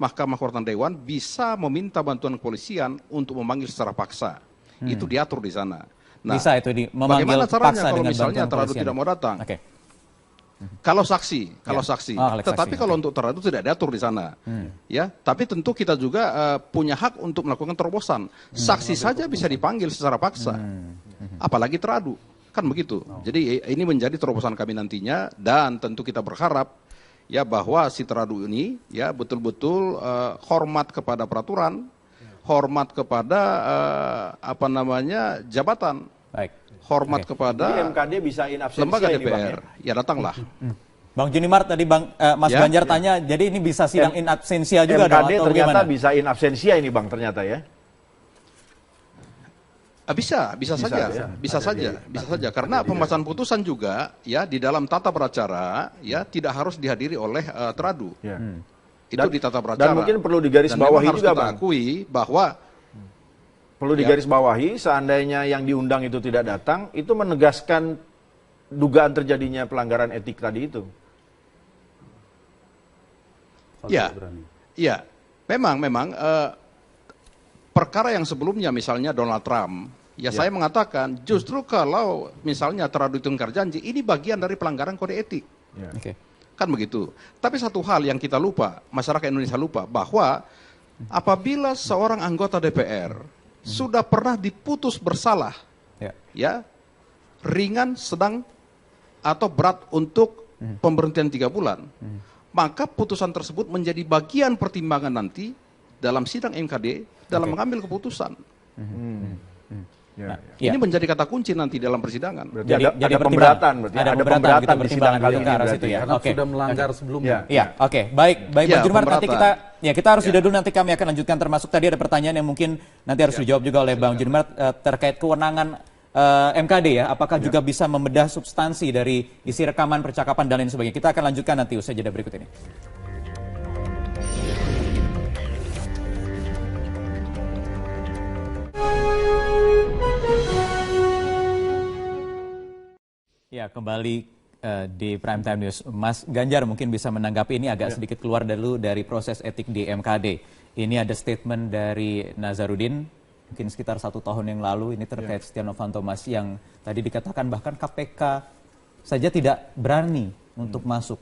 Mahkamah Kehormatan Dewan bisa meminta bantuan kepolisian untuk memanggil secara paksa. Itu diatur di sana. Nah, bisa itu memanggil bagaimana caranya paksa kalau dengan misalnya bantuan teradu kepolisian? tidak mau datang? Oke. Kalau saksi, tetapi kalau untuk teradu tidak diatur di sana, ya. Tapi tentu kita juga punya hak untuk melakukan terobosan. Saksi saja bisa dipanggil secara paksa, apalagi teradu, kan begitu. Jadi ini menjadi terobosan kami nantinya, dan tentu kita berharap ya bahwa si teradu ini ya betul-betul hormat kepada peraturan, hormat kepada jabatan. Baik. Hormat kepada Jadi MKD bisa in absentia lembaga ini, Bang, DPR. Ya datanglah. Bang Junimart tadi Mas Ganjar tanya, jadi ini bisa sidang in absentia juga dong MKD atau ternyata gimana? bisa in absentia ini, Bang, ternyata ya. Bisa saja. Karena pembahasan putusan juga ya di dalam tata beracara ya tidak harus dihadiri oleh teradu. Itu di tata beracara. Dan mungkin perlu digarisbawahi juga, Bang. Akui bahwa perlu digarisbawahi, seandainya yang diundang itu tidak datang, itu menegaskan dugaan terjadinya pelanggaran etik tadi itu. Ya, memang perkara yang sebelumnya misalnya Donald Trump, saya mengatakan justru kalau misalnya teradu itu ingkar janji, ini bagian dari pelanggaran kode etik. Kan begitu. Tapi satu hal yang kita lupa, masyarakat Indonesia lupa, bahwa apabila seorang anggota DPR sudah pernah diputus bersalah, ya ringan, sedang, atau berat untuk pemberhentian 3 bulan, maka putusan tersebut menjadi bagian pertimbangan nanti dalam sidang MKD dalam mengambil keputusan. Ini menjadi kata kunci nanti dalam persidangan. Jadi ada pemberatan, ada pemberatan di sidang kali ini ke situ ya. Sudah melanggar sebelumnya. Iya, oke. Baik Bang Junimart, nanti kita harus sudah dulu, nanti kami akan lanjutkan, termasuk tadi ada pertanyaan yang mungkin nanti harus dijawab juga oleh Bang Junimart terkait kewenangan MKD ya, apakah juga bisa membedah substansi dari isi rekaman percakapan dan lain sebagainya. Kita akan lanjutkan nanti usai jeda berikut ini. Ya, kembali di Prime Time News. Mas Ganjar mungkin bisa menanggapi ini, agak sedikit keluar dulu dari proses etik di MKD. Ini ada statement dari Nazarudin, mungkin sekitar 1 tahun yang lalu, ini terkait Setia Novanto, Mas, yang tadi dikatakan bahkan KPK saja tidak berani untuk masuk.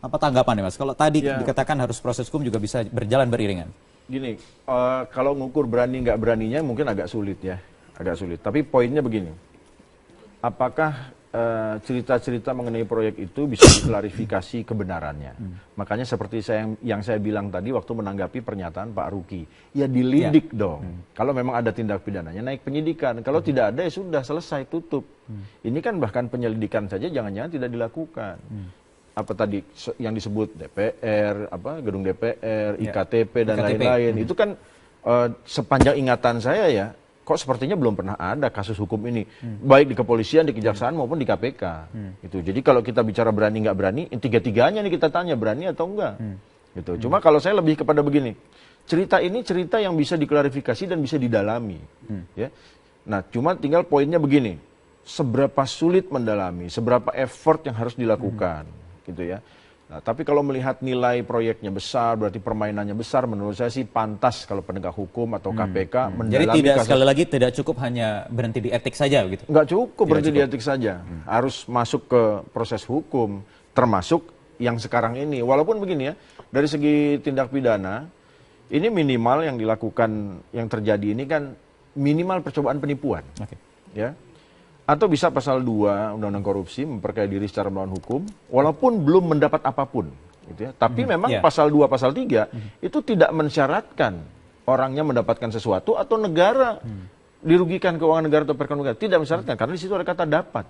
Apa tanggapannya, Mas? Kalau tadi dikatakan harus proses hukum juga bisa berjalan beriringan. Gini, kalau ngukur berani nggak beraninya mungkin agak sulit ya, agak sulit. Tapi poinnya begini. Apakah cerita-cerita mengenai proyek itu bisa diklarifikasi kebenarannya? Makanya seperti yang saya bilang tadi waktu menanggapi pernyataan Pak Ruki, ya dilidik dong. Kalau memang ada tindak pidananya naik penyidikan, kalau tidak ada ya sudah selesai, tutup. Ini kan bahkan penyelidikan saja jangan-jangan tidak dilakukan. Apa tadi yang disebut DPR, gedung DPR, IKTP dan lain-lain, itu kan sepanjang ingatan saya ya, kok sepertinya belum pernah ada kasus hukum ini, baik di kepolisian, di kejaksaan maupun di KPK. Gitu. Jadi kalau kita bicara berani nggak berani, tiga-tiganya nih kita tanya berani atau enggak. Gitu. Cuma kalau saya lebih kepada begini, cerita ini cerita yang bisa diklarifikasi dan bisa didalami. Ya. Nah, cuma tinggal poinnya begini, seberapa sulit mendalami, seberapa effort yang harus dilakukan, gitu ya. Nah, tapi kalau melihat nilai proyeknya besar, berarti permainannya besar, menurut saya sih pantas kalau penegak hukum atau KPK mendalami. Jadi sekali lagi tidak cukup hanya berhenti di etik saja gitu? Nggak cukup berhenti di etik saja, harus masuk ke proses hukum, termasuk yang sekarang ini. Walaupun begini ya, dari segi tindak pidana, ini minimal yang dilakukan, yang terjadi ini kan minimal percobaan penipuan. Ya. Atau bisa pasal 2 Undang-Undang Korupsi, memperkaya diri secara melawan hukum, walaupun belum mendapat apapun. Gitu ya. Tapi memang pasal 2, pasal 3 itu tidak mensyaratkan orangnya mendapatkan sesuatu atau negara dirugikan, keuangan negara atau perekonomian negara. Tidak mensyaratkan, karena di situ ada kata dapat.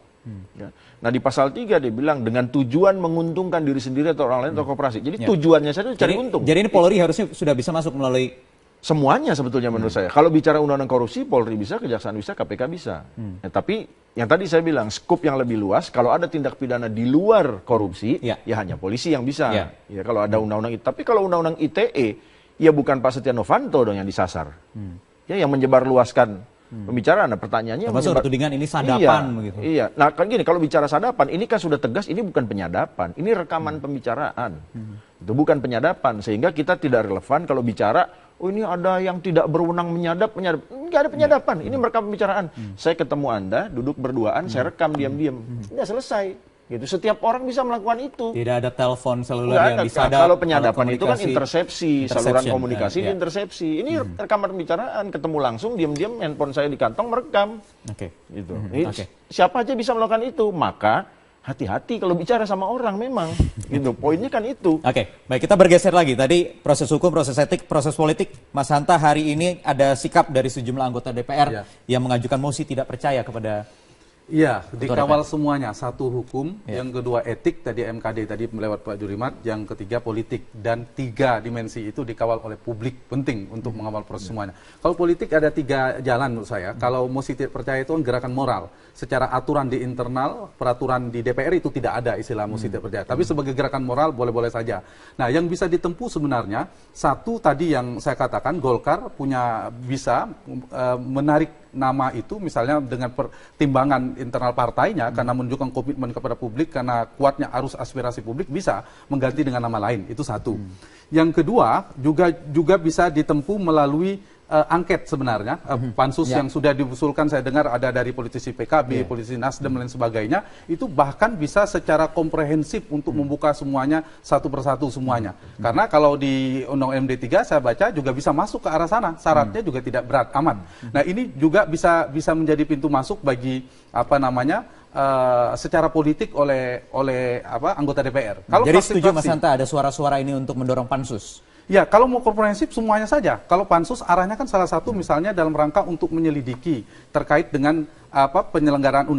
Ya. Nah di pasal 3 dia bilang dengan tujuan menguntungkan diri sendiri atau orang lain atau koperasi. Jadi tujuannya saja cari untung. Jadi ini Polri harusnya sudah bisa masuk melalui semuanya sebetulnya menurut saya. Kalau bicara undang-undang korupsi, Polri bisa, Kejaksaan bisa, KPK bisa. Ya, tapi yang tadi saya bilang, skup yang lebih luas, kalau ada tindak pidana di luar korupsi, ya hanya polisi yang bisa. Ya, kalau ada undang-undang itu. Tapi kalau undang-undang ITE, ya bukan Pak Setia Novanto dong yang disasar. Ya, yang menyebarluaskan Pembicaraan, nah pertanyaannya termasuk tudingan ini sadapan begitu. Iya. Nah, kan gini, kalau bicara sadapan, ini kan sudah tegas ini bukan penyadapan, ini rekaman pembicaraan. Itu bukan penyadapan, sehingga kita tidak relevan kalau bicara, oh ini ada yang tidak berwenang menyadap. Nggak ada penyadapan, ini merekam pembicaraan. Saya ketemu Anda, duduk berduaan, saya rekam diam-diam. Udah selesai. Gitu. Setiap orang bisa melakukan itu. Tidak ada telepon seluler yang disadap. Kalau penyadapan itu kan intersepsi, saluran komunikasi intersepsi. Ini rekaman pembicaraan, ketemu langsung, diam-diam, handphone saya di kantong merekam. Gitu. Siapa aja bisa melakukan itu, maka hati-hati kalau bicara sama orang memang. Gitu. Poinnya kan itu. Baik, kita bergeser lagi. Tadi proses hukum, proses etik, proses politik. Mas Hanta, hari ini ada sikap dari sejumlah anggota DPR yang mengajukan mosi tidak percaya kepada Iya, dikawal semuanya. Satu hukum, yang kedua etik, tadi MKD tadi melewat Pak Julimat, yang ketiga politik. Dan 3 dimensi itu dikawal oleh publik, penting untuk mengawal proses semuanya. Kalau politik ada 3 jalan menurut saya. Kalau mosi tidak percaya itu gerakan moral. Secara aturan di internal, peraturan di DPR itu tidak ada istilah mosi tidak percaya. Tapi sebagai gerakan moral boleh-boleh saja. Nah, yang bisa ditempuh sebenarnya, satu tadi yang saya katakan, Golkar bisa menarik nama itu misalnya dengan pertimbangan internal partainya karena menunjukkan komitmen kepada publik, karena kuatnya arus aspirasi publik, bisa mengganti dengan nama lain. Itu satu. Yang kedua juga bisa ditempuh melalui angket sebenarnya, pansus yang sudah diusulkan, saya dengar ada dari politisi PKB, politisi Nasdem dan lain sebagainya, itu bahkan bisa secara komprehensif untuk membuka semuanya satu persatu semuanya. Karena kalau di Undang MD 3 saya baca juga bisa masuk ke arah sana, syaratnya juga tidak berat amat. Nah, ini juga bisa menjadi pintu masuk bagi secara politik oleh anggota DPR. Kalau jadi setuju Mas Hanta ada suara-suara ini untuk mendorong pansus? Ya, kalau mau komprehensif semuanya saja. Kalau pansus arahnya kan salah satu misalnya dalam rangka untuk menyelidiki terkait dengan penyelenggaraan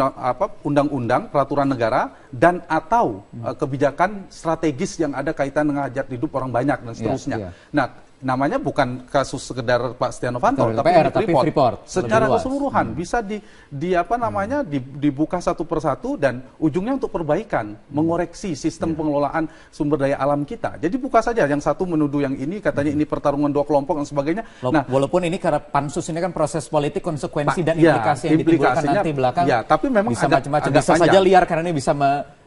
undang-undang, peraturan negara dan atau kebijakan strategis yang ada kaitan dengan hajat hidup orang banyak dan seterusnya. Nah, namanya bukan kasus sekedar Pak Setia Novanto, tapi Freeport. Secara keseluruhan bisa dibuka satu persatu dan ujungnya untuk perbaikan, mengoreksi sistem pengelolaan sumber daya alam kita. Jadi buka saja, yang satu menuduh yang ini, katanya ini pertarungan 2 kelompok dan sebagainya. Nah, walaupun ini karena pansus ini kan proses politik, konsekuensi dan implikasi yang ditimbulkan nanti belakang. Ya, tapi memang bisa macam-macam, bisa saja liar karena ini bisa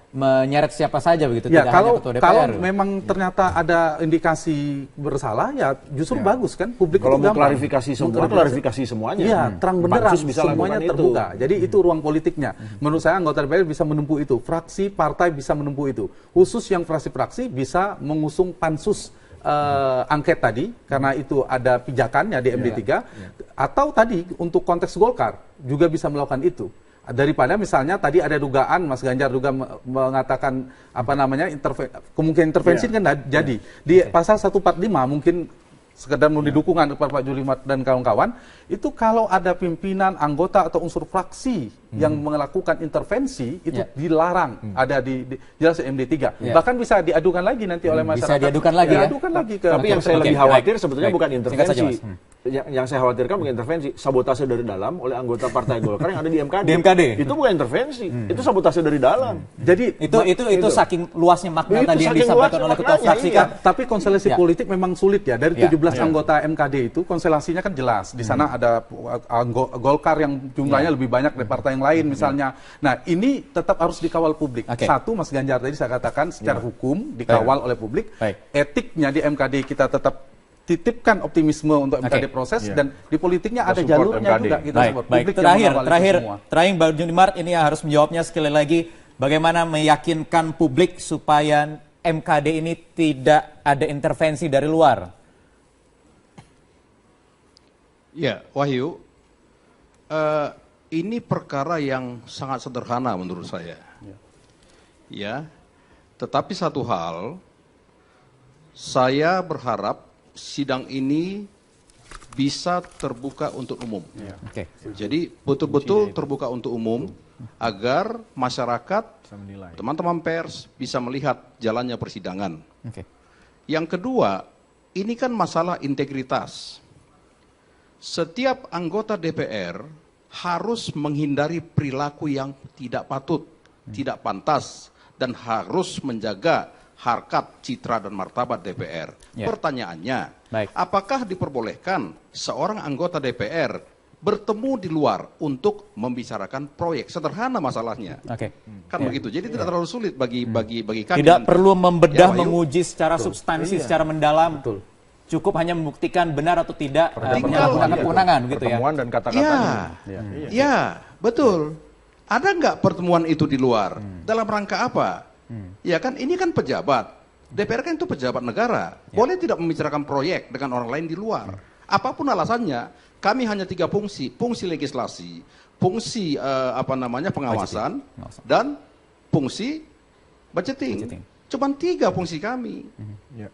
menyeret siapa saja begitu, ya, tidak hanya ketua DPR. Kalau memang ternyata ada indikasi bersalah, ya justru bagus kan, publik kalau itu mau klarifikasi semua, klarifikasi semuanya. Iya, terang benderang, bisa semuanya terbuka. Jadi itu ruang politiknya. Menurut saya anggota DPR bisa menempuh itu, fraksi partai bisa menempuh itu. Khusus yang fraksi-fraksi bisa mengusung pansus angket tadi, karena itu ada pijakannya di MD 3, atau tadi untuk konteks Golkar juga bisa melakukan itu. Daripada misalnya tadi ada dugaan, Mas Ganjar juga mengatakan kemungkinan intervensi kan jadi di pasal 145 mungkin sekedar mau didukungan kepada Pak Julimat dan kawan-kawan, itu kalau ada pimpinan, anggota atau unsur fraksi yang melakukan intervensi, itu dilarang, ada di jelas MD 3. Bahkan bisa diadukan lagi nanti oleh masyarakat. Bisa diadukan lagi diadukan lagi ke. Tapi yang saya lebih khawatir sebetulnya bukan intervensi. Yang saya khawatirkan bukan intervensi, sabotase dari dalam oleh anggota Partai Golkar yang ada di MKD. Itu bukan intervensi, itu sabotase dari dalam. Jadi itu saking luasnya makna tadi yang disampaikan oleh ketua fraksi kan. Tapi konstelasi politik memang sulit ya. Dari 17 anggota MKD itu konstelasinya kan jelas. Di sana ada Golkar yang jumlahnya lebih banyak dari partai yang lain misalnya. Nah, ini tetap harus dikawal publik. Satu, Mas Ganjar tadi saya katakan secara hukum dikawal oleh publik. Etiknya di MKD kita tetap titipkan optimisme untuk MKD proses, dan di politiknya ada jalurnya juga kita support. Baik, terakhir Bang Junimart ini yang harus menjawabnya sekali lagi, bagaimana meyakinkan publik supaya MKD ini tidak ada intervensi dari luar? Ya, Wahyu, ini perkara yang sangat sederhana menurut saya. Ya, tetapi satu hal, saya berharap sidang ini bisa terbuka untuk umum. Jadi betul-betul terbuka untuk umum agar masyarakat, teman-teman pers bisa melihat jalannya persidangan. Yang kedua, ini kan masalah integritas. Setiap anggota DPR harus menghindari perilaku yang tidak patut, tidak pantas, dan harus menjaga harkat, citra, dan martabat DPR. Pertanyaannya, apakah diperbolehkan seorang anggota DPR bertemu di luar untuk membicarakan proyek. Sederhana masalahnya. Oke. Kan begitu. Jadi tidak terlalu sulit bagi kami. Tidak perlu membedah, Wahyu. menguji secara substansi, secara mendalam. Betul. Cukup hanya membuktikan benar atau tidak Tinggal penyalahgunaan kewenangan gitu ya. Pertemuan dan kata-katanya. Ya, betul. Ada nggak pertemuan itu di luar? Dalam rangka apa? Ya kan, ini kan pejabat. DPR kan itu pejabat negara. Boleh tidak membicarakan proyek dengan orang lain di luar. Apapun alasannya, kami hanya 3 fungsi. Fungsi legislasi, fungsi pengawasan, dan fungsi budgeting. Cuman 3 fungsi kami.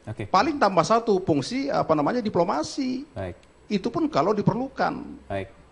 Oke. Paling tambah 1 fungsi diplomasi. Baik. Itu pun kalau diperlukan. Baik.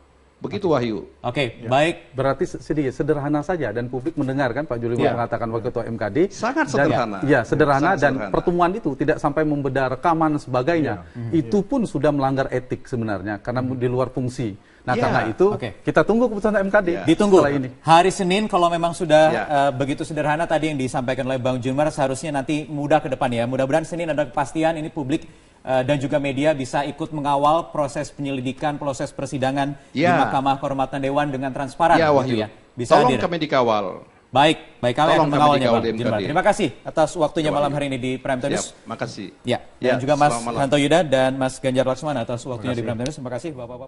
Begitu Wahyu. Oke, baik. Berarti sedikit sederhana saja dan publik mendengar kan Pak Juli mengatakan Wakil Ketua MKD. Sangat sederhana. Ya, sederhana Sangat dan sederhana. pertemuan itu tidak sampai membedah rekaman dan sebagainya. Itu pun sudah melanggar etik sebenarnya karena di luar fungsi. Nah, karena itu kita tunggu keputusan MKD. Ditunggu. Setelah ini. Hari Senin kalau memang sudah begitu sederhana tadi yang disampaikan oleh Bang Junmar, seharusnya nanti mudah ke depan ya. Mudah-mudahan Senin ada kepastian, ini publik dan juga media bisa ikut mengawal proses penyelidikan, proses persidangan di Mahkamah Kehormatan Dewan dengan transparan. Ya, gitu Wahyu. ya. Bisa Tolong hadir. kami dikawal. Baik, kami akan Tolong kami mengawalnya dikawal Bang di MKD. Junmar. Terima kasih atas waktunya malam hari ini di Prime Time News. Siap, makasih. Ya, dan juga Mas selamat malam. Hanto Yuda dan Mas Ganjar Laksmana atas waktunya di Prime Time News. Terima kasih Bapak-Bapak.